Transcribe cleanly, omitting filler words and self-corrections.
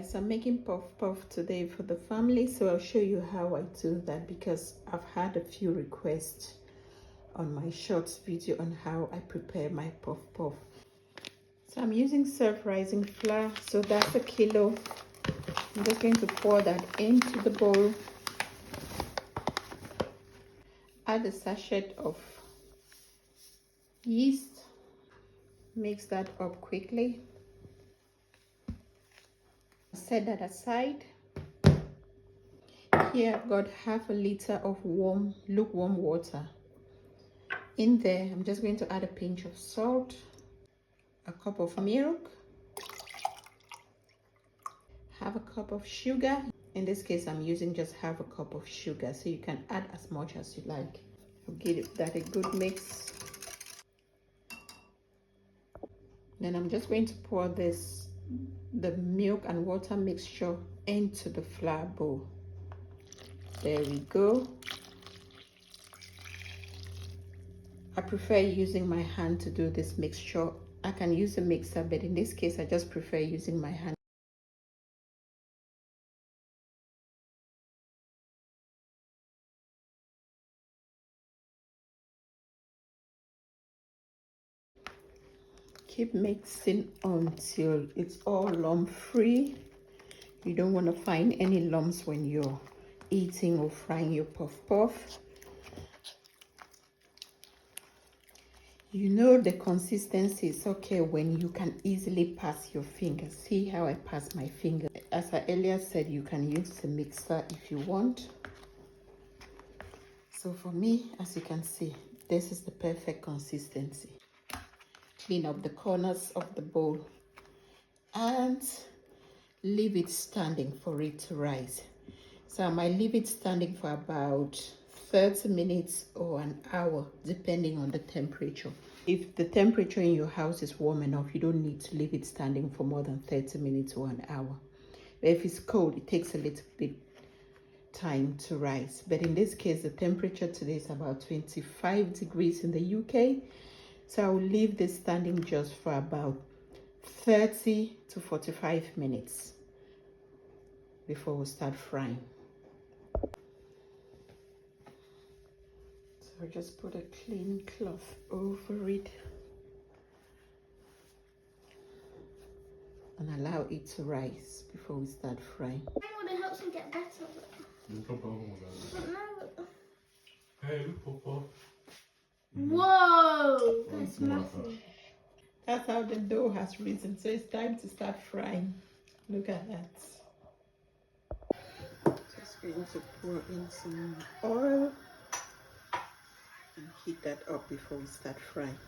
guys, I'm making puff puff today for the family, so I'll show you how I do that because I've had a few requests on my shorts video on how I prepare my puff puff. So I'm using self-rising flour, so that's 1 kilo. I'm just going to pour that into the bowl. Add a sachet of yeast, mix that up quickly. Set that aside. Here I've got 1/2 liter of lukewarm water. In there, I'm just going to add a pinch of salt, a cup of milk, 1/2 cup of sugar. In this case, I'm using just 1/2 cup of sugar, so you can add as much as you like. I'll give that a good mix. Then I'm just going to pour the milk and water mixture into the flour bowl. There we go. I prefer using my hand to do this mixture. I can use a mixer, but in this case, I just prefer using my hand. Keep mixing until it's all lump free. You don't want to find any lumps when you're eating or frying your puff puff. You know the consistency is okay when you can easily pass your fingers. See how I pass my finger? As I earlier said, you can use a mixer if you want. So for me, as you can see, this is the perfect consistency. Clean up the corners of the bowl and leave it standing for it to rise. So I might leave it standing for about 30 minutes or an hour, depending on the temperature. If the temperature in your house is warm enough, you don't need to leave it standing for more than 30 minutes or an hour. But if it's cold, it takes a little bit time to rise. But in this case, the temperature today is about 25 degrees in the UK. So I will leave this standing just for about 30 to 45 minutes before we start frying. So just put a clean cloth over it and allow it to rise before we start frying. I want to help him get better. Hey, look, Papa. Whoa, that's massive. That's how the dough has risen, so it's time to start frying. Look at that. Just going to pour in some oil and heat that up before we start frying.